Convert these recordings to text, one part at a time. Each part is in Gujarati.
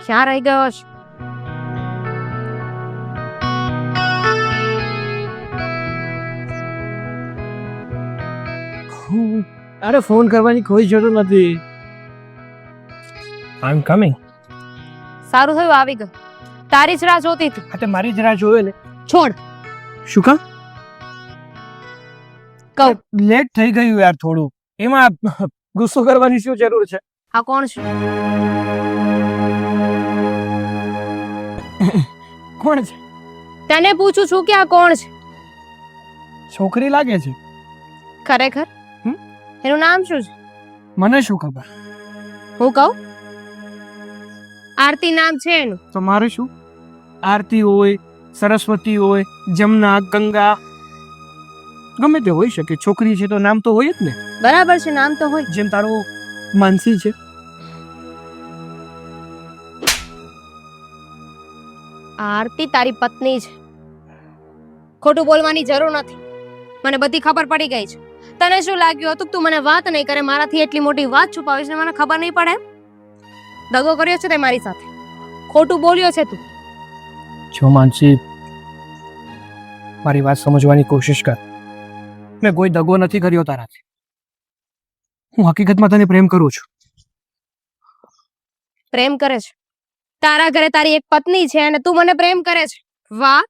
ક્યાં રહી ગયો છે? અરે ફોન કરવાની કોઈ જરૂર નથી. આઈ એમ કમિંગ. સારું થયું આવી ગયો. તારી જ રાહ જોતી હતી. આ તે મારી જ રાહ જોવે ને. છોડ શું કામ? કહું. લેટ થઈ ગયું યાર થોડું. એમાં ગુસ્સો કરવાની શું જરૂર છે? આ કોણ છે? કોણ છે? તને પૂછું છું કે આ કોણ છે? છોકરી લાગે છે. ખરેખર? એનું નામ શું છે? મને શું ખબર? હું કહું? આરતી નામ છે એનું. તો મારું શું? આરતી હોય, સરસ્વતી હોય, જમના, ગંગા, ગમે તે હોઈ શકે. છોકરી છે તો નામ તો હોય જ ને. બરાબર છે, નામ તો હોય. જેમ તારું માનસી છે. આરતી તારી પત્ની છે. ખોટું બોલવાની જરૂર નથી. મને બધી ખબર પડી ગઈ છે. તને શું લાગ્યું હતું કે તું મને વાત નહીં કરે, મારાથી એટલી મોટી વાત છુપાવીશ ને મને ખબર નહીં પડે? દગો કર્યો છે તે મારી સાથે. ખોટું બોલ્યો છે તું. જો માનસી, મારી વાત સમજવાની કોશિશ કર. મેં કોઈ દગો નથી કર્યો તારાથી. હું હકીકતમાં તને પ્રેમ કરું છું. પ્રેમ કરે છે? તારા ઘરે તારી એક પત્ની છે અને તું મને પ્રેમ કરે છે? વાહ!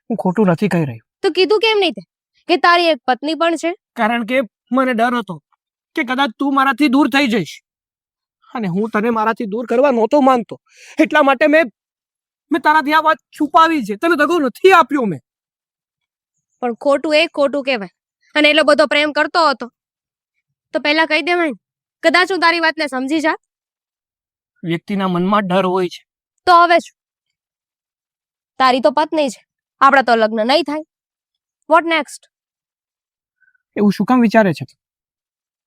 હું ખોટું નથી કહી રહ્યો. તો કીધું કેમ નહીં તે કે તારી એક પત્ની પણ છે? કારણ કે મને ડર હતો કે કદાચ તું મારાથી દૂર થઈ જઈશ અને હું તને મારાથી દૂર કરવા નહોતો માંગતો. એટલા માટે મેં તારાથી આ વાત છુપાવી છે. તને દગો નથી આપ્યો મેં. પણ ખોટું એ ખોટું કહેવાય. અને એટલો બધો પ્રેમ કરતો હતો તો પહેલા કહી દેવાય ને. કદાચ હું તારી વાતને સમજી જાત. વ્યક્તિના મનમાં ડર હોય છે. તો હવે શું? તારી તો પત્ની છે, આપણા તો લગ્ન નહીં થાય. What next? એવું શું કામ વિચારે છે?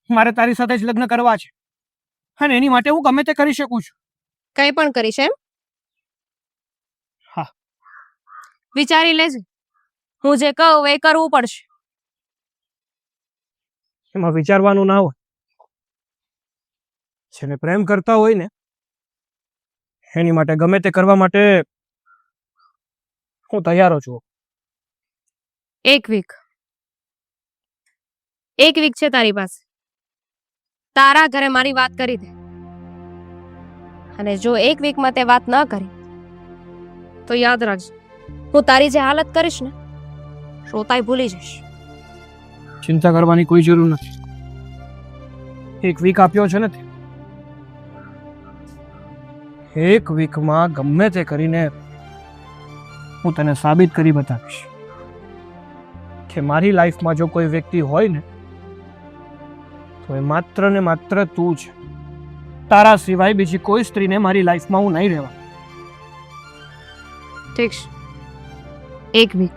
મારે તારી સાથે જ લગ્ન કરવા છે અને એની માટે હું ગમે તે કરી શકું છું. કંઈ પણ કરીશ એમ? હા. વિચારી લેજે. હું જે કહું એ કરવું પડશે. એમાં વિચારવાનું ના હોય. જેને પ્રેમ કરતા હોય ને એની માટે ગમે તે કરવા માટે હું તૈયાર છું. એક વીક છે તારી પાસે. તારા ઘરે મારી વાત કરી દે. અને જો એક વીકમાં તે વાત ન કરી તો યાદ રાખજે, હું તારી જે હાલત કરીશ ને શ્રોતાય ભૂલી જઈશ. ચિંતા કરવાની કોઈ જરૂર નથી. એક વીક આપ્યો છે ને તે. એક વીકમાં ગમે તે કરીને હું તને સાબિત કરી બતાવીશ કે મારી લાઈફમાં જો કોઈ વ્યક્તિ હોય ને તો એ માત્ર ને માત્ર તું છે. તારા સિવાય બીજી કોઈ સ્ત્રીને મારી લાઈફમાં હું નહીં રહેવા. ઠીક છે, એક વીક.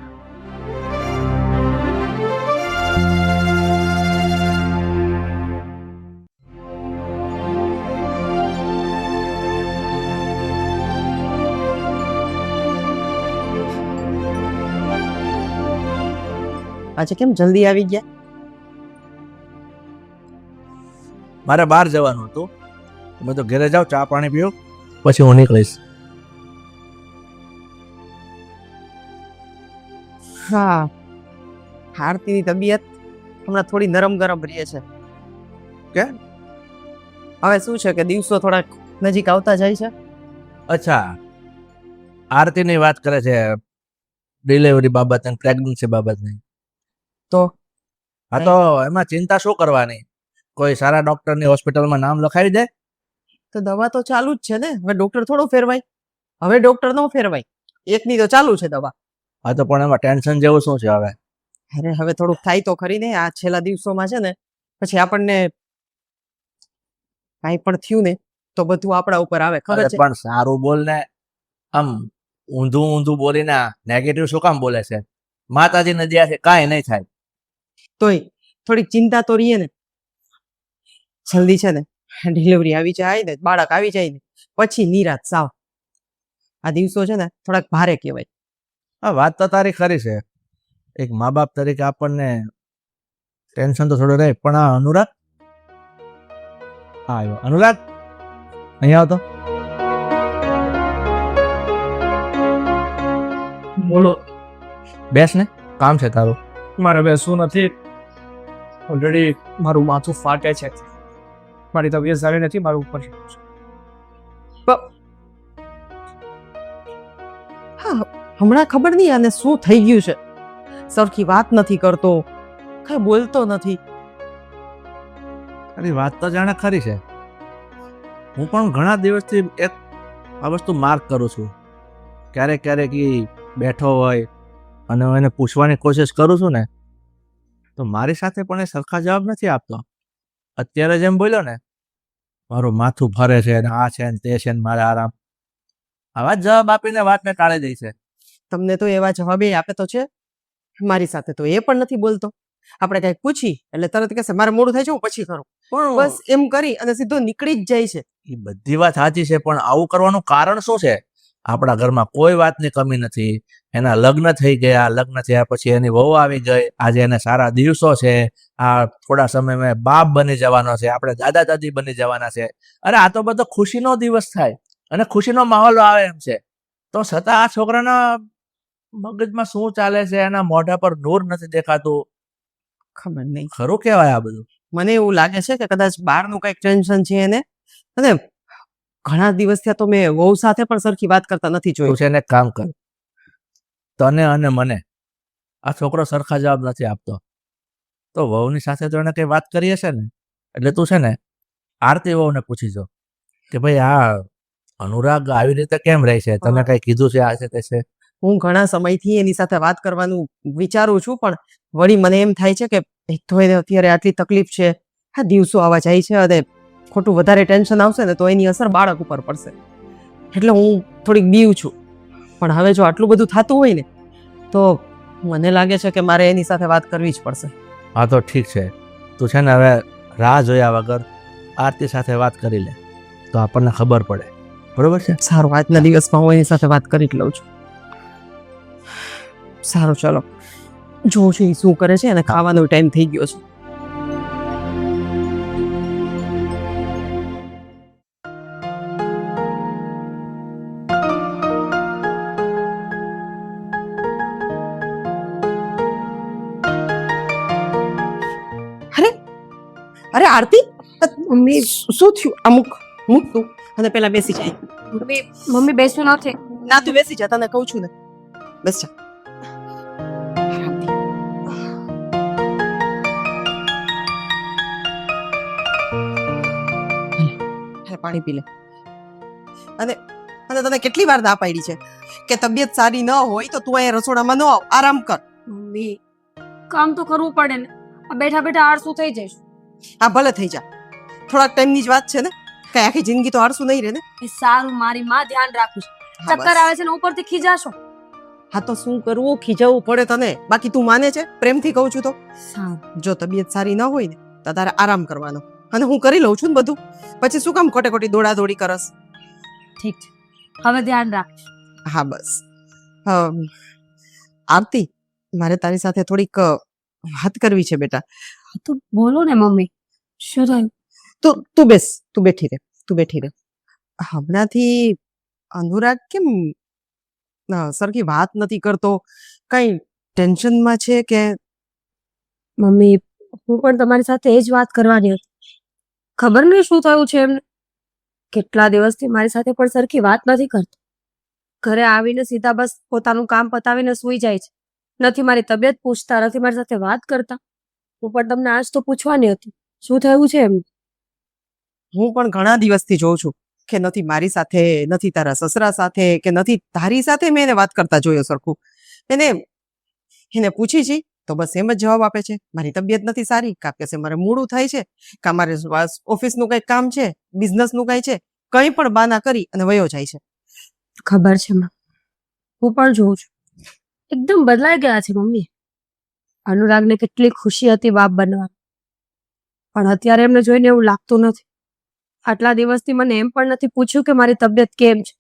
આજે કેમ જલ્દી આવી ગયા? મારે બહાર જવાનું હતું. તમે તો ઘરે જાઓ, ચા પાણી પીઓ, પછી હું નીકળીશ. હા, આરતીની તબિયત હમણાં થોડી નરમ ગરમ રહે છે. કે હવે શું છે કે દિવસો થોડાક નજીક આવતા જાય છે. અચ્છા, આરતીની વાત કરે છે ડિલિવરી બાબત અને પ્રેગ્નન્સી બાબતની. તો હા, તો એમાં ચિંતા શું કરવાની? કોઈ સારા ડોક્ટરની હોસ્પિટલમાં નામ લખાવી દે. તો દવા તો ચાલુ જ છે ને. હવે ડોક્ટર થોડો ફેરવાય? હવે ડોક્ટર નો ફેરવાય. એકની તો ચાલુ છે દવા. હા, તો પણ એમાં ટેન્શન જેવું શું છે હવે? અરે હવે થોડુંક થાય તો ખરી ને. આ છેલ્લા દિવસોમાં છે ને પછી આપણને કાંઈ પણ થયું ને તો બધું આપણા ઉપર આવે. ખબર અરે છે? પણ સારું બોલ ને. આમ ઊંધું બોલીને નેગેટિવ શું કામ બોલે છે? માતાજી ને દયા છે કાંઈ નહીં થાય. તોય થોડીક ચિંતા તો રહીએ ને. જલ્દી છે ને ડિલિવરી આવી જાય ને, બાળક આવી જાય ને પછી નિરાત સાવ. આ દિવસો છે ને થોડાક ભારે કહેવાય. હા, વાત તો તારી ખરી છે. એક મા બાપ તરીકે આપણને ટેન્શન તો થોડું રહે. પણ આ અનુરાગ આવ્યો અનુરાગ, અહીંયા આવતો. બોલો. બેસ ને, કામ છે તારું. મારે બેસવું નથી. ઓલરેડી મારું માથું ફાટે છે. મારી તબિયત સારી નથી. મારું ઉપર છે. હા, હમણાં ખબર નહીં આને શું થઈ ગયું છે. સરખી વાત નથી કરતો, કઈ બોલતો નથી. તારી વાત તો જાણે ખરી છે. હું પણ ઘણા દિવસથી એક આ વસ્તુ માર્ક કરું છું. ક્યારેક ક્યારેક ઈ બેઠો હોય અને હું એને પૂછવાની કોશિશ કરું છું ને, તો મારી સાથે પણ એ સરખા જવાબ નથી આપતો. અત્યારે જેમ બોલ્યો ને, મારું માથું ફરે છે ને આ છે ને તે છે ને મારે આરામ, આવા જ જવાબ આપીને વાતને ટાળી દે છે. તમને તો એવા જવાબ આપે તો છે, મારી સાથે તો એ પણ નથી બોલતો. આપણે કઈક પૂછી એટલે તરત કહેશે મારે મોડું થાય છે, હું પછી કરું. પણ બસ એમ કરી અને સીધો નીકળી જ જાય છે. એ બધી વાત સાચી છે, પણ આવું કરવાનું કારણ શું છે? આપણા ઘરમાં કોઈ વાતની કમી નથી. એના લગ્ન થઈ ગયા, લગ્ન થયા પછી એની વહુ આવી ગઈ, આજે એને સારા દિવસો છે, આ થોડા સમયમાં બાપ બની જવાનો છે, આપણે દાદા દાદી બની જવાના છે. અરે આ તો બધો ખુશીનો દિવસ થાય અને ખુશીનો માહોલ આવે એમ છે. તો છતાં આ છોકરાના મગજમાં શું ચાલે છે, એના મોઢા પર નૂર નથી દેખાતું. ખબર નહીં, ખરું કહેવાય આ બધું. મને એવું લાગે છે કે કદાચ બહારનું કઈક ટેન્શન છે એને. અને ઘણા દિવસથી તો મેં વહુ સાથે પણ સરખી વાત કરતા નથી તું જોયું. છે ને એક કામ કર, તને અને મને આ છોકરો સરખા જવાબ નથી આપતો, તો વહુની સાથે તો એને કઈ વાત કરી હશે ને. એટલે તું છે ને આરતી વહુને પૂછી જો કે ભાઈ આ અનુરાગ આવી રીતે કેમ રહે છે, તને કઈ કીધું છે આ છે તે છે. હું ઘણા સમયથી એની સાથે વાત કરવાનું વિચારું છું, પણ વળી મને એમ થાય છે કે એક તો એને અત્યારે આટલી તકલીફ છે, આ દિવસો આવા જાય છે અને ખોટું વધારે ટેન્શન આવશે ને તો એની અસર બાળક ઉપર પડશે. એટલે હું થોડીક બીવ છું. પણ હવે જો આટલું બધું થતું હોય ને તો મને લાગે છે કે મારે એની સાથે વાત કરવી જ પડશે. હા તો ઠીક છે, તું છે ને હવે રાહ જોયા વગર આરતી સાથે વાત કરી લે, તો આપણને ખબર પડે. બરોબર છે? સારું, આજના દિવસમાં હું એની સાથે વાત કરી જ લઉં છું. સારું, ચલો જોઉં છું એ શું કરે છે, અને ખાવાનો ટાઈમ થઈ ગયો છે. અરે અરે આરતી, મમ્મી શું થયું? અમુક મૂક તું અને પેલા બેસી જાય. મમ્મી બેસવું નથી. ના, તું બેસી જા, તને કહું છું ને. બસ જા. પાણી પી લે. અને અને તને કેટલી વાર ના પાડી છે કે તબિયત સારી ન હોય તો તું અહીંયા રસોડામાં ન આવ, આરામ કર. મમ્મી કામ તો કરવું પડે ને. આ બેઠા બેઠા આળસુ થઈ જઈશ. હા, ભલે થઈ જા. થોડાક ટાઈમની જ વાત છે ને, કઈ આખી જિંદગી તો આળસુ નહીં રહે ને. એ સારું, મારી માં ધ્યાન રાખીશ. હા, ચક્કર બસ. આવે છે ને ઉપરથી ખીજાશો. હા તો શું કરવું, ખીજાવવું પડે તને. બાકી તું માને છે? પ્રેમથી કહું છું તો. સારું. જો તબિયત સારી ન હોય ને તો તારે આરામ કરવાનો, અને હું કરી લઉં છું ને બધું. પછી શું કામ ખોટે ખોટી દોડા દોડી કરસ? ઠીક છે, હવે ધ્યાન રાખીશ. હા બસ. આરતી, મારે તારી સાથે થોડીક વાત કરવી છે બેટા. તો બોલો ને મમ્મી, શું થયું? તું બેસ, તું બેઠી રહે, તું બેઠી રહે. હમણાંથી અનુરાગ કેમ સરખી વાત નથી કરતો? કઈ ટેન્શનમાં છે કે? મમ્મી, હું પણ તમારી સાથે એ જ વાત કરવાની હતી. ખબર નહીં શું થયું છે એમને. કેટલા દિવસથી મારી સાથે પણ સરખી વાત નથી કરતો. ઘરે આવીને સીધા બસ પોતાનું કામ પતાવીને સૂઈ જાય છે. નથી મારી તબિયત પૂછતા, નથી મારી સાથે વાત કરતા. હું પણ તમને આજ તો પૂછવાની હતી, શું થયું છે એમ. હું પણ ઘણા દિવસથી જોઉં છું કે નથી મારી સાથે, નથી તારા સસરા સાથે, કે નથી તારી સાથે મેં એને વાત કરતા જોયો સરખું. એને પૂછી છી તો બસ એમ જ જવાબ આપે છે, મારી તબિયત નથી સારી, કાં કે છે મારે મોડું થાય છે, કાં મારે ઓફિસનું કંઈક કામ છે, બિઝનેસનું કંઈ છે, કંઈ પણ બાના કરી અને વયો જાય છે. ખબર છે માં, હું પણ જોઉં છું. એકદમ બદલાઈ ગયા છે મમ્મી. અનુરાગને કેટલી ખુશી હતી બાપ બનવા, પણ અત્યારે એમને જોઈને એવું લાગતું નથી. આટલા દિવસથી મને એમ પણ નથી પૂછ્યું કે મારી તબિયત કેમ છે.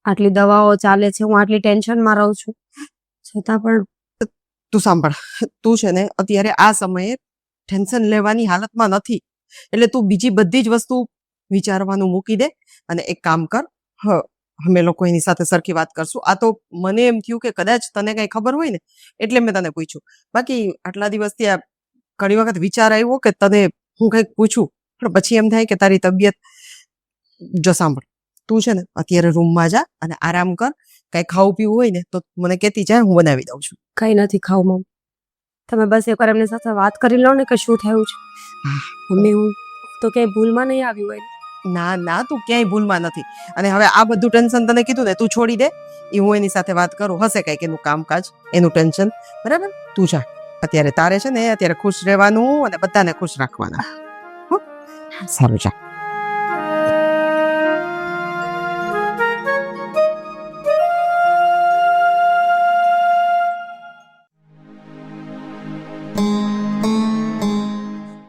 આટલી દવાઓ ચાલે છે, હું આટલી ટેન્શનમાં રહું છું, છતાં પણ. તું સાંભળ, તું છે ને અત્યારે આ સમયે ટેન્શન લેવાની હાલતમાં નથી. એટલે તું બીજી બધી જ વસ્તુ વિચારવાનું મૂકી દે અને એક કામ કર. અમે લોકો એની સાથે સરખી વાત કરશું. આ તો મને એમ થયું કે કદાચ તને કઈ ખબર હોય ને એટલે મેં તને પૂછ્યું. બાકી આટલા દિવસથી આ ઘણી વખત વિચાર આવ્યો કે તને હું કંઈક પૂછું, પણ પછી એમ થાય કે તારી તબિયત. જો સાંભળ, તું છે ને અત્યારે રૂમમાં જા અને આરામ કર. કઈ ખાવું પીવું હોય ને તો મને કહેતી જાય, હું બનાવી દઉં છું. કઈ નથી ખાવું મમ્મી. તમે બસ એકવાર એમની સાથે વાત કરી લો ને કે શું થયું છે. મમ્મી હું તો ક્યાંય ભૂલમાં નહીં આવ્યું હોય. ના ના, તું ક્યાંય ભૂલમાં નથી. અને હવે આ બધું ટેન્શન તને કીધું ને, તું છોડી દે. એ હું એની સાથે વાત કરું, હશે કંઈક એનું કામકાજ, એનું ટેન્શન. બરાબર, તું જા. અત્યારે તારે છે ને અત્યારે ખુશ રહેવાનું અને બધાને ખુશ રાખવાના. હો? સારું, જા.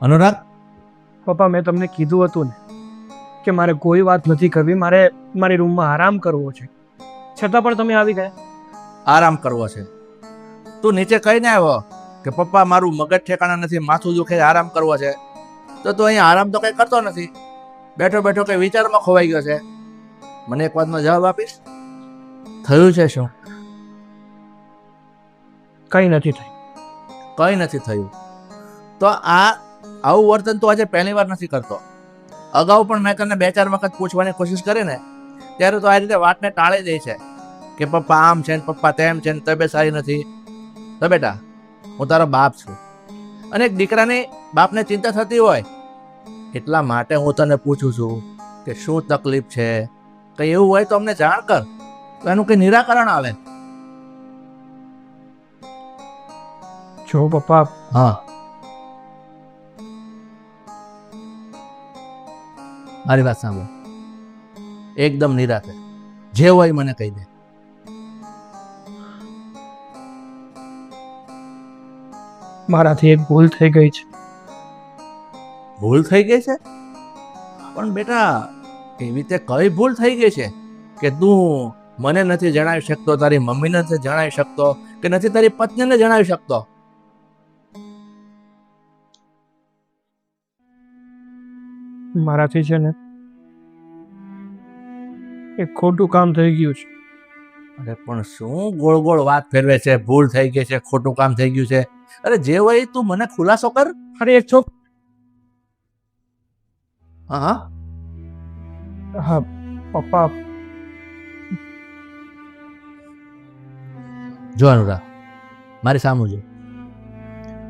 અનુરાગ, પપ્પા મેં તમને કીધું હતું ને કે મારે કોઈ વાત નથી કરવી, મારે મારી રૂમમાં આરામ કરવો છે, છતાં પણ તમે આવી ગયા. આરામ કરવો છે? તું નીચે કહીને આવ્યો કે પપ્પા મારું મગજ ઠેકાણા નથી, માથું દુખે, આરામ કરવો છે. તો તું અહીંયા આરામ તો કઈ કરતો નથી, બેઠો બેઠો કઈ વિચારમાં ખોવાઈ ગયો છે. મને એક વાતનો જવાબ આપીશ? થયું છે શું? કંઈ નથી થયું. કંઈ નથી થયું તો આવું વર્તન તું આજે પહેલી વાર નથી કરતો. અગાઉ પણ મેં તને 2-4 વખત પૂછવાની કોશિશ કરી ને, ત્યારે તો આ રીતે વાતને ટાળી દે છે કે પપ્પા આમ છે ને પપ્પા તેમ છે ને તબિયત સારી નથી. તો બેટા, હું તારો બાપ છું અને એક દીકરાની બાપને ચિંતા થતી હોય એટલા માટે હું તને પૂછું છું કે શું તકલીફ છે. કંઈ એવું હોય તો અમને જાણ કર, તો એનું કંઈ નિરાકરણ આવે. જો પપ્પા, હા, મારી વાત સાંભળ. એકદમ નિરાતે જે હોય મને કહી દે. મારાથી એક ભૂલ થઈ ગઈ છે. ભૂલ થઈ ગઈ છે? પણ બેટા, એવી રીતે કઈ ભૂલ થઈ ગઈ છે કે તું મને નથી જણાવી શકતો, તારી મમ્મીને નથી જણાવી શકતો, કે નથી તારી પત્નીને જણાવી શકતો? મારાથી છે ને એક ખોટું કામ થઈ ગયું છે. અરે પણ શું ગોળ ગોળ વાત ફેરવે છે? ભૂલ થઈ ગઈ છે, ખોટું કામ થઈ ગયું છે. અરે જે હોય તું મને ખુલાસો કર. અરે એક છોક હા હા પપ્પા, જો અનુરાગ, મારી સામું જો.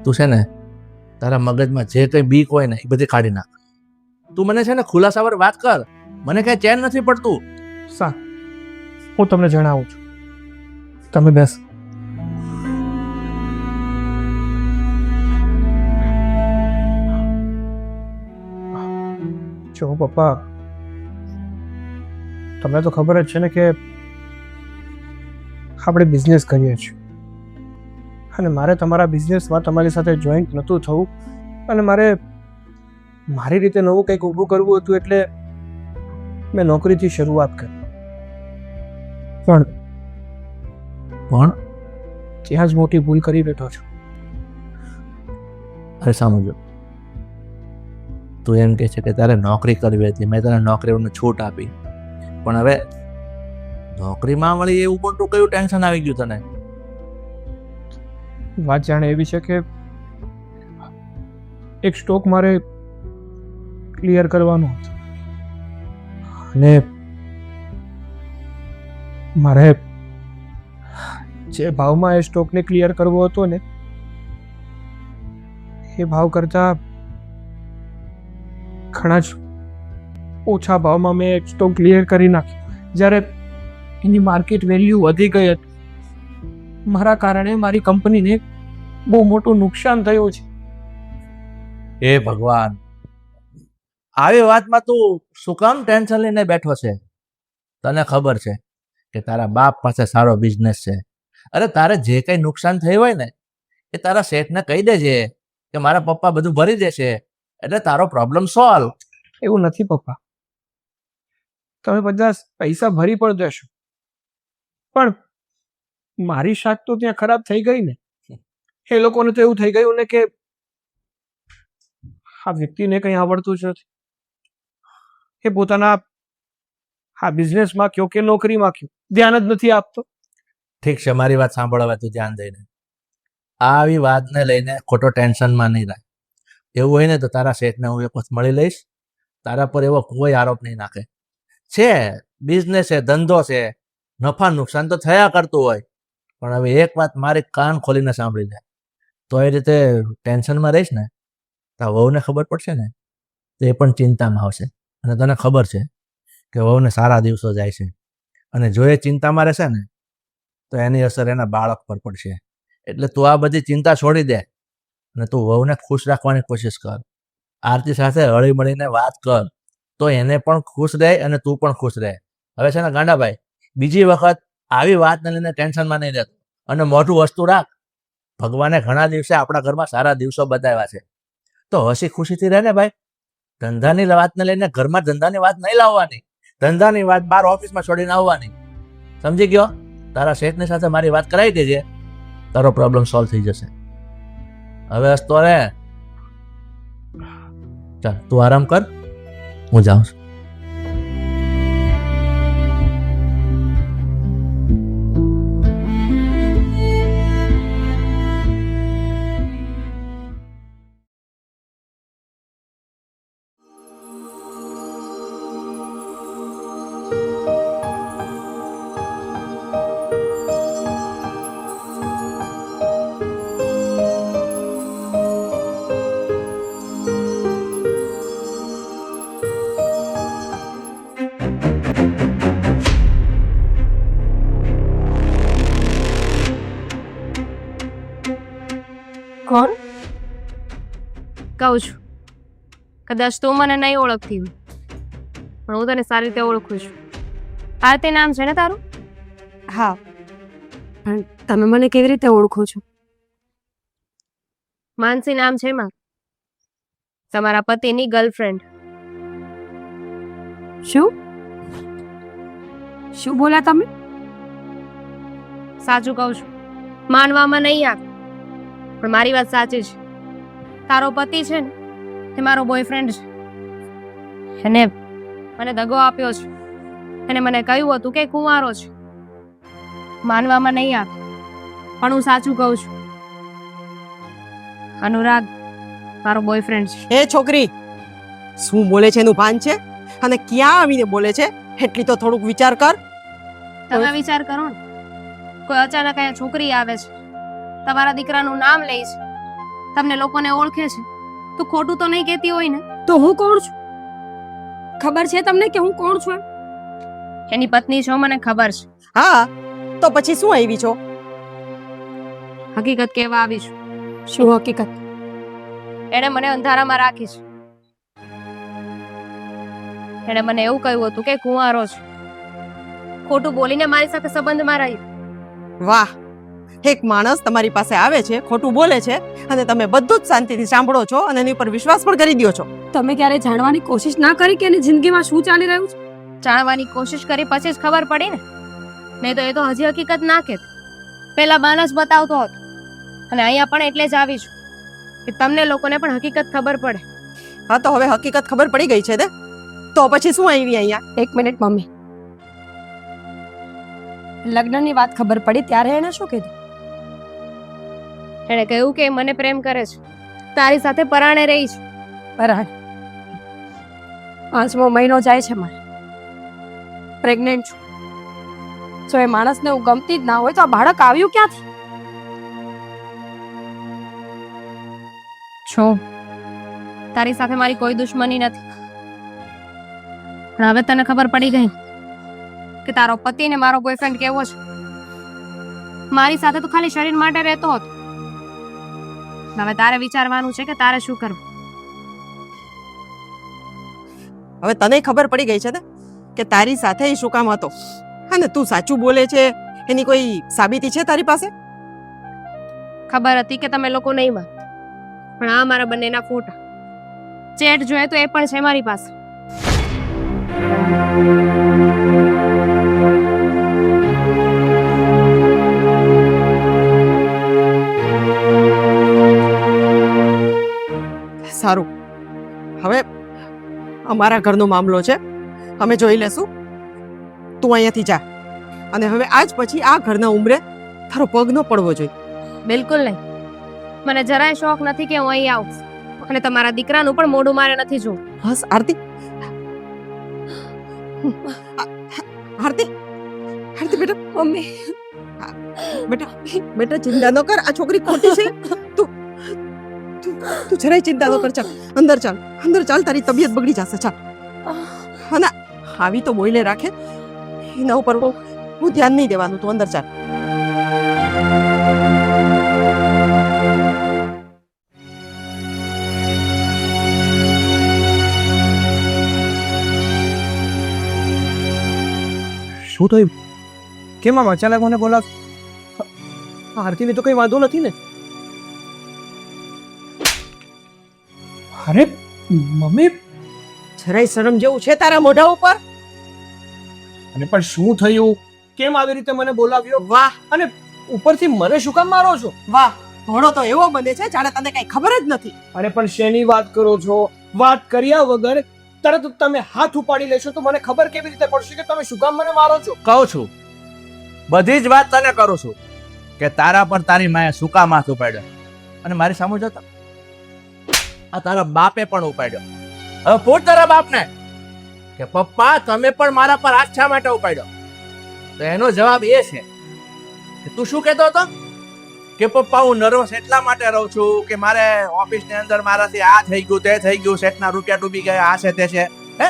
તું છે ને તારા મગજમાં જે કંઈ બીક હોય ને એ બધી કાઢી નાખ. તું મને છે ને ખુલાસાવાર વાત કર, મને કઈ ચેન નથી પડતું. સા હું તમને જણાવું છું, તમે બેસ. જો પપ્પા, તમને તો ખબર જ છે ને કે આપણે બિઝનેસ કરીએ છીએ અને મારે તમારા બિઝનેસમાં તમારી સાથે જોઈન્ટ નહોતું થવું અને મારે મારી રીતે નવું કંઈક ઊભું કરવું હતું, એટલે મેં નોકરીથી શરૂઆત કરી. પણ ત્યાં જ મોટી ભૂલ કરી બેઠો છું. અરે સમજો, તું એમ કહે છે કે તારે નોકરી કરવી હતી, મેં તને નોકરીની છૂટ આપી, પણ હવે નોકરીમાં વળી એવું મોટું કયું ટેન્શન આવી ગયું તને? વાત જાણે એવી છે કે એક સ્ટોક મારે ક્લિયર કરવાનો હતો અને મારે જે ભાવમાં એ સ્ટોકને ક્લિયર કરવો હતો ને એ ભાવ કરતા ઘણા જ ઓછા ભાવમાં મેં એક સ્ટોક ક્લિયર કરી નાખ્યો. જ્યારે એની માર્કેટ વેલ્યુ વધી ગઈ હતી, મારા કારણે મારી કંપનીને બહુ મોટું નુકસાન થયું છે. હે ભગવાન, આવી વાતમાં તું શું કામ ટેન્શન લઈને બેઠો છે? તને ખબર છે કે તારા બાપ પાસે સારો બિઝનેસ છે. અરે તારે જે કંઈ નુકસાન થયું હોય ને એ તારા શેઠને કહી દેજે કે મારા પપ્પા બધું ભરી દેશે, એટલે તારો પ્રોબ્લેમ સોલ્વ. એવું નથી પપ્પા, તમે બધા પૈસા ભરી પણ દેશો, પણ મારી શાક તો ત્યાં ખરાબ થઈ ગઈ ને. એ લોકોને તો એવું થઈ ગયું ને કે આ વ્યક્તિને કંઈ આવડતું જ નથી. એ પોતાના આ બિઝનેસમાં કયો કે નોકરીમાં કયો ધ્યાન જ નથી આપતો. ઠીક છે, મારી વાત સાંભળ હવે તું ધ્યાન દઈને. આવી વાતને લઈને ખોટો ટેન્શનમાં નહીં રાખ. એવું હોય ને તો તારા શેઠને હું એક વખત મળી લઈશ. તારા પર એવો કોઈ આરોપ નહીં નાખે. છે બિઝનેસ છે, ધંધો છે, નફા નુકસાન તો થયા કરતું હોય, પણ હવે એક વાત મારી કાન ખોલીને સાંભળી જાય. તો એ રીતે ટેન્શનમાં રહીશ ને તો વહુને ખબર પડશે ને તો એ પણ ચિંતામાં આવશે. અને તને ખબર છે કે વહુને સારા દિવસો જાય છે, અને જો એ ચિંતામાં રહેશે ને તો એની અસર એના બાળક પર પડશે. એટલે તું આ બધી ચિંતા છોડી દે અને તું વહુને ખુશ રાખવાની કોશિશ કર. આરતી સાથે હળી મળીને વાત કર તો એને પણ ખુશ રહે અને તું પણ ખુશ રહે. હવે છે ને ગાંડાભાઈ, બીજી વખત આવી વાતને લઈને ટેન્શનમાં નહીં રહેતો અને મોટું વસ્તુ રાખ. ભગવાને ઘણા દિવસે આપણા ઘરમાં સારા દિવસો બતાવ્યા છે, તો હસી ખુશીથી રહે ને ભાઈ. ધંધાની વાતને લઈને ઘરમાં ધંધાની વાત નહીં લાવવાની. ધંધાની વાત બહાર ઓફિસમાં છોડીને આવવાની. સમજી ગયો? તારા શેઠની સાથે મારી વાત કરાવી દેજે, તારો પ્રોબ્લેમ સોલ્વ થઈ જશે. હવે હસતો રે. ચાલ તું આરામ કર, હું જાઉં છું. કોણ? કહું છું, કદાચ તું મને નહીં ઓળખતી હોય, પણ હું તને સારી રીતે ઓળખું છું. આરતી નામ છે ને તારું? હા, પણ તમે મને કેવી રીતે ઓળખો છો? માનસી નામ છે મારું, તમારા પતિની ગર્લફ્રેન્ડ. શું શું બોલ્યા તમે? સાચું કહું છું, માનવામાં નહીં આવે, પણ મારી વાત સાચી છે. તારો પતિ છે ને એ મારો બોયફ્રેન્ડ છે. એને મને દગો આપ્યો છે. એને મને કહ્યું હતું કે કુંવારો છે. માનવામાં નહીં આવે, પણ હું સાચું કહું છું. અનુરાગ મારો બોયફ્રેન્ડ છે. એ છોકરી, શું બોલે છે એનું ભાન છે? અને ક્યાં આવીને બોલે છે એટલી તો થોડુંક વિચાર કર. તમે વિચાર કરો ને, કોઈ અચાનક અહીંયા છોકરી આવે છે, તમારા દીકરાનું નામ લે છે, તમને લોકોને ઓળખે છે, તો ખોટું તો નહીં કહેતી હોય ને? તો હું કોણ છું? ખબર છે તમને કે હું કોણ છું? એની પત્ની છો, મને ખબર છે. હા, તો પછી શું આવી છો? હકીકત કહેવા આવી છું. શું હકીકત? એણે મને અંધારામાં રાખી છે. એણે મને એવું કહ્યું હતું કે કુંવારો છે. ખોટું બોલીને મારી સાથે સંબંધમાં રહી. વાહ, એક માણસ તમારી પાસે આવે છે, ખોટું બોલે છે, અને તમે બધું જ શાંતિથી સાંભળો છો અને એની પર વિશ્વાસ પણ કરી દો છો. તમે ક્યારે જાણવાની કોશિશ ના કરી કે એની જિંદગીમાં શું ચાલી રહ્યું છે? જાણવાની કોશિશ કરી પછી જ ખબર પડી ને. નહીં તો એ તો હજી હકીકત ના કહેત. પેલા બાન જ બતાવતો હતો, અને અહીંયા પણ એટલે જ આવી છું કે તમને લોકોને પણ હકીકત ખબર પડે. હા, તો હવે હકીકત ખબર પડી ગઈ છે ને, તો પછી શું આવી અહીંયા? એક મિનિટ મમ્મી, લગ્નની વાત ખબર પડી ત્યારે એણે શું કીધું? એણે કહ્યું કે મને પ્રેમ કરે છે, તારી સાથે પરાણે રહી છે. બરાબર, 5મો મહિનો જાય છે મારે, પ્રેગ્નેન્ટ છું. જો એ માણસને હું ગમતી જ ના હોય તો આ બાળક આવ્યું ક્યાંથી? છો તારી સાથે મારી કોઈ દુશ્મની નથી, પણ હવે તને ખબર પડી ગઈ કે તારો પતિ ને મારો બોયફ્રેન્ડ કેવો છે. મારી સાથે તો ખાલી શરીર માટે રહેતો હતો. હવે તારે વિચારવાનું છે કે તારે શું કરવું. હવે તને ખબર પડી ગઈ છે ને કે તારી સાથે એ શું કામ હતો, અને તું સાચું બોલે છે એની કોઈ સાબિતી છે તારી પાસે? ખબર હતી કે તમે લોકો નહીં માનો, પણ આ મારા બંનેના ફોટા ચેટ જોઈએ તો એ પણ છે મારી પાસે. સારું, હવે અમારા ઘરનો મામલો છે, અમે જોઈ લેશું. તું અહીંયાથી જા. અને હવે આજ પછી આ ઘરના ઉંબરે તારો પગ ન પડવો જોઈએ. બિલકુલ નહીં. મને જરાય શોખ નથી કે હું અહીં આવું અને તમારા દીકરાનું પણ મોઢું મારે નથી જોવું. બસ આરતી, આરતી, આરતી બેટા, મમ્મી, બેટા, બેટા ચિંતા ન કર. આ છોકરી ખોટી છે. તું તું તું જરાય ચિંતા ન કર. ચાલ અંદર ચાલ, અંદર ચાલ. તારી તબિયત બગડી જશે. ચાલ. અને આવી તો બોલે રાખે, એના ઉપર બહુ ધ્યાન નહીં દેવાનું. તું અંદર ચાલ. શું થયું? કેમ આમ અચાનક મને બોલાવ? આરતીને તો કઈ વાંધો નથી ને? અરે મમ્મી, જરાય શરમ જેવું છે તારા મોઢા ઉપર? અને પણ શું થયું? કેમ આવી રીતે મને બોલાવ્યો? વાહ અને ઉપરથી મને શું કામ મારો છો? વાહ, ઘોડો તો એવો બને છે જાણે તને કઈ ખબર જ નથી. અરે પણ શેની વાત કરો છો? વાત કર્યા વગર તરત જ તમે હાથ ઉપાડી લેશો તો મને ખબર કેવી રીતે પડશે કે તમે શું કામ મને મારો છો? કહું છું, બધી જ વાત તને કરું છું કે તારા પર તારી માએ શું કામ હાથ ઉપાડ્યો. અને મારી સામે જોતા આ તારા બાપે પણ ઉપાડ્યો. હવે પૂછ તારા બાપને કે પપ્પા તમે પણ મારા પર હાથ શા માટે ઉપાડ્યો? તો એનો જવાબ એ છે કે તું શું કહેતો હતો કે પપ્પા હું નર્વસ એટલા માટે રહું છું કે મારે ઓફિસની અંદર મારાથી આ થઈ ગયું, તે થઈ ગયું, સેટના રૂપિયા ડૂબી ગયા, આ છે તે છે. હે,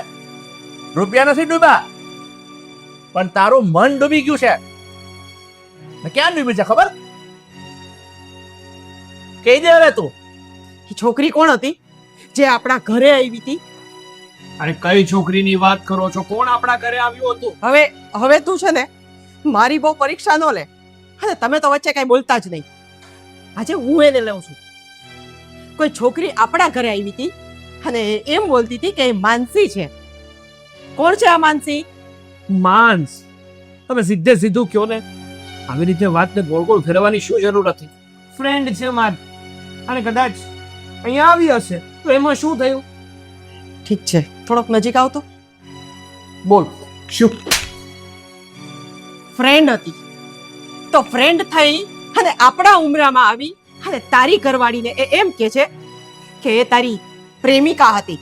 રૂપિયા નથી ડૂબ્યા, પણ તારું મન ડૂબી ગયું છે. ને ક્યાં ડૂબી છે ખબર? કહી દે હવે તું. એ છોકરી કોણ હતી જે આપણા ઘરે આવી હતી? અરે કઈ છોકરીની વાત કરો છો? કોણ આપણા ઘરે આવ્યું હતું? હવે તું છે ને મારી બહુ પરીક્ષા ન લે. અને તમે તો વચ્ચે કઈ બોલતા જ નહીં. આજે હું એને લઉં છું. કોઈ છોકરી આપણા ઘરે આવી હતી અને એમ બોલતી હતી કે એ માનસી છે. કોણ છે આ માનસી? માન્સ. તમે સીધે સીધું કયો ને. આવી રીતે વાતને ગોળ ગોળ ફેરવવાની શું જરૂર હતી? ફ્રેન્ડ છે મારી, અને કદાચ અહીંયા આવી હશે તો એમાં શું થયું? ઠીક છે, થોડોક નજીક આવતો. બોલ શું? ફ્રેન્ડ હતી તો ફ્રેન્ડ થઈ અને આપણા ઉમરામાં આવી અને તારી ઘરવાળીને એ એમ કે છે કે એ તારી પ્રેમિકા હતી.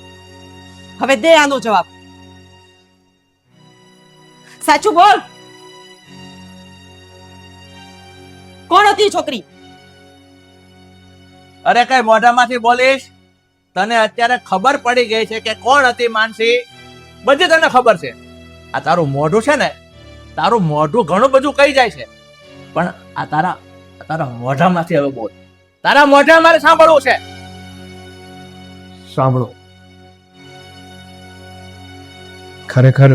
હવે દે આનો જવાબ. સાચું બોલ. કોણ હતી છોકરી? અરે કઈ મોઢામાંથી બોલીશ? તને અત્યારે ખબર પડી ગઈ છે કે કોણ હતી માનસી? બધી તને ખબર છે. આ તારું મોઢું છે ને, તારું મોઢું ઘણું બધું કહી જાય છે, પણ આ તારા મોઢામાંથી હવે બોલ. તારા મોઢા મારે સાંભળવું છે. સાંભળો, ખરેખર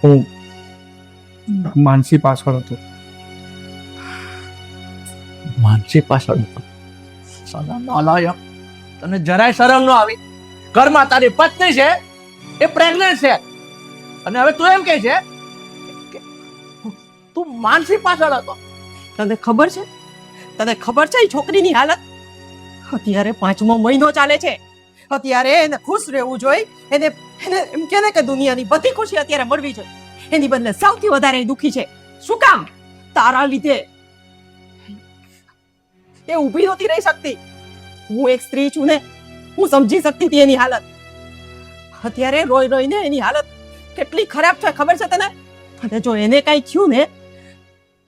હું માનસી પાછળ હતો. માનસી પાછળ તને જરાય શરમ ન આવી? ઘરમાં તારી પત્ની છે, એ પ્રેગ્નન્ટ છે, અને હવે તું એમ કહે છે કે તું માનસી પાછળ હતો? તને ખબર છે? તને ખબર છે એ છોકરીની હાલત? અત્યારે 5મો મહિનો ચાલે છે. અત્યારે એને ખુશ રહેવું જોઈએ. એને એને એમ કહે ને કે દુનિયાની બધી ખુશી અત્યારે મળવી જોઈએ. એની બદલે સૌથી વધારે એ દુખી છે. શું કામ? તારા લીધે એ ઊભી નહોતી રહી શકતી. હું એક સ્ત્રી છું ને, હું સમજી શકતી હતી એની હાલત. અત્યારે રોઈ રોઈને એની હાલત કેટલી ખરાબ છે ખબર છે તને? અને જો એને કઈ થયું ને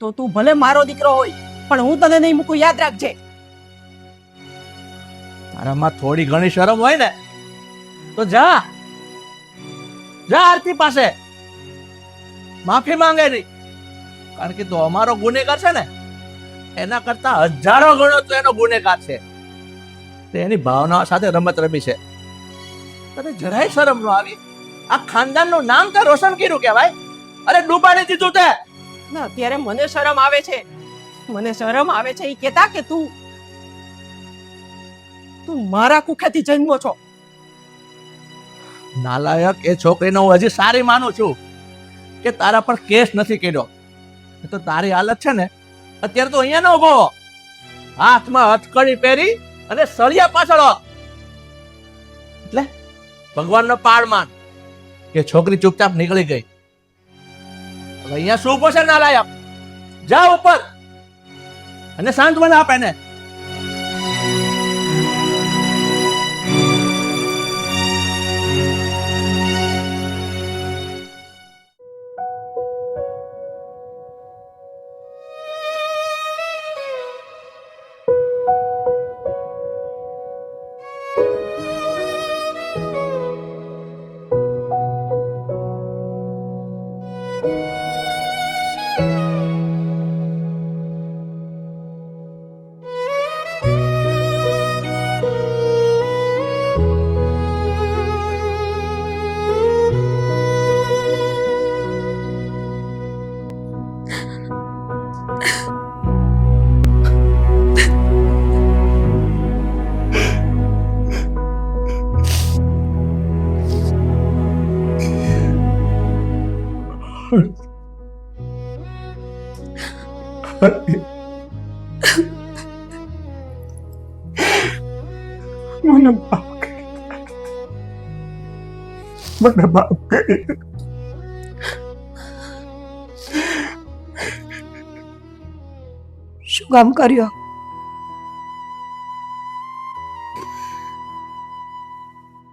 તો તું ભલે મારો દીકરો હોય પણ હું તને નહીં મૂકું, યાદ રાખજે. તારામાં થોડી ઘણી શરમ હોય ને તો જા આરતી પાસે માફી માંગે નહીં. કારણ કે તું અમારો ગુનેગાર છે ને, એના કરતા હજારો ગણો તો એનો ગુનેગાર છે. તે એની ભાવના સાથે રમત રમી છે. તને જરાય શરમ ન આવી? આ ખાનદાનનું નામ તે રોશન કર્યું કહેવાય. અરે ડૂબાડી દીધું તે. ના, અત્યારે મને શરમ આવે છે. મને શરમ આવે છે એ કહેતા કે તું મારા કુખેથી જન્મો છો. નાલાયક, એ છોકરીને હું હજી સારી માનું છું કે તારા પર કેસ નથી કર્યો. તો તારી હાલત છે ને, અત્યારે તો અહીંયા ન ઉભો, હાથમાં હથકડી પહેરી અને સળિયા પાછળ એટલે ભગવાનનો પાડ માન કે છોકરી ચૂપચાપ નીકળી ગઈ. હવે અહીંયા શું પોશે ના લાયક? જા ઉપર અને સાંત્વના આપ એને. મને માફ કરી મને માફ કરી શું કામ કર્યો?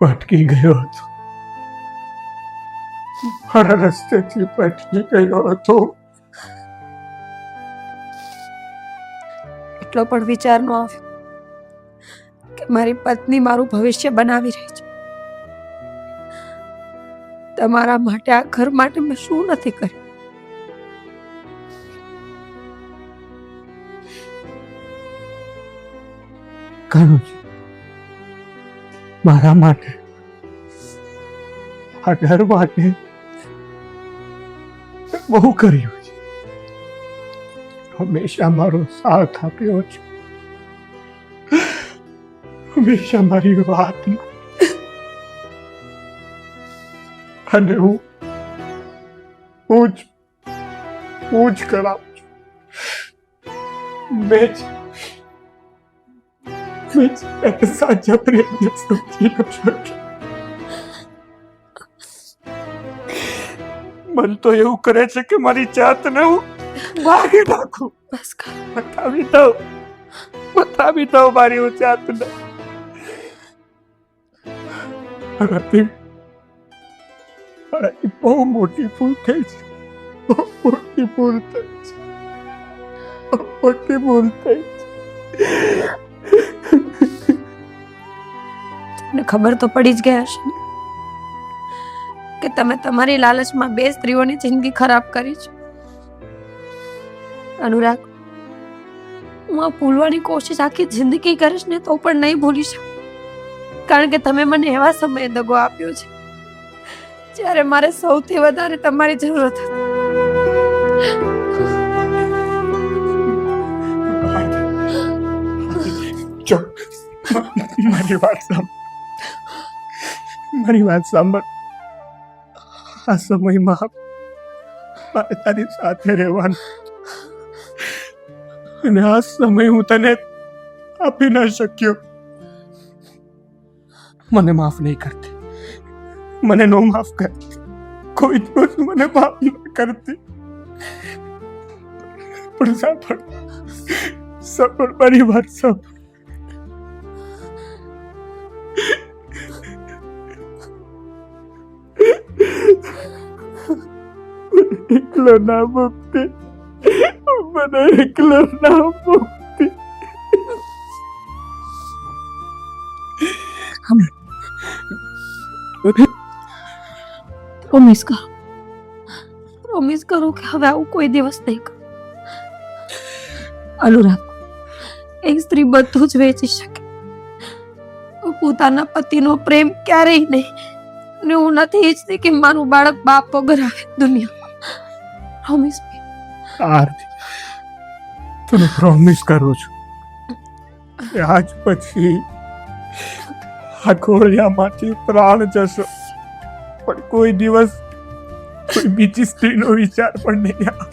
ભટકી ગયો હતો, મારા રસ્તેથી ભટકી ગયો હતો. એટલો પણ વિચાર ન આવ્યો કે મારી પત્ની મારું ભવિષ્ય બનાવી રહી છે. તમારા માટે, આ ઘર માટે મેં શું નથી કર્યું? ઘણું છે મારા માટે, આ ઘર માટે બહુ કર્યું છે. હંમેશા મારો સાથ આપ્યો છે, હંમેશા મારી વાત અને હું જ કરાવું છું. મેં જ સાચા પ્રેમને સમજી ન શક્યો. મન તો એવું કરે છે કે મારી જાતને હું મારી નાખું. બસ કર. બતાવી દઉં મારી હું જાતને. મારાથી બહુ મોટી ભૂલ થઈ છે, બહુ મોટી ભૂલ થઈ છે, બહુ મોટી ભૂલ થઈ છે. તમને ખબર તો પડી જ ગયા હશે ને કે તમે તમારી લાલચમાં 2 સ્ત્રીઓની જિંદગી ખરાબ કરી છે. અનુરાગ, હું આ ભૂલવાની કોશિશ આખી જિંદગી કરીશ ને તો પણ નહીં ભૂલી શકું, કારણ કે તમે મને એવા સમયે દગો આપ્યો છે જ્યારે મારે સૌથી વધારે તમારી જરૂરત હતી. જો મારી વાત સાંભળ. આ સમયમાં મારે તારી સાથે રહેવાનું, અને આ સમય હું તને આપી ન શક્યો. મને માફ નહીં કરતી, મને નો માફ કરતી, કોઈ દિવસ મને માફ ન કરતી. પણ સાંભળ મારી વાત સાંભળ. એકલો ના મુક્તિ, મને એકલો ના મુક્તિ. પ્રોમિસ કરો કે હવે આવું કોઈ દિવસ નહીં કરું. અનુરાગ, એક સ્ત્રી બધું જ વેચી શકે, પોતાના પતિનો પ્રેમ ક્યારેય નહીં. અને હું નથી ઈચ્છતી કે મારું બાળક બાપ વગર આવે દુનિયામાં. પ્રોમિસ મી. આરતી, તને પ્રોમિસ કરું છું કે આજ પછી આ ઘોડિયામાંથી પ્રાણ જશો, પણ કોઈ દિવસ કોઈ બીજી સ્ત્રીનો વિચાર પણ નહીં આવે.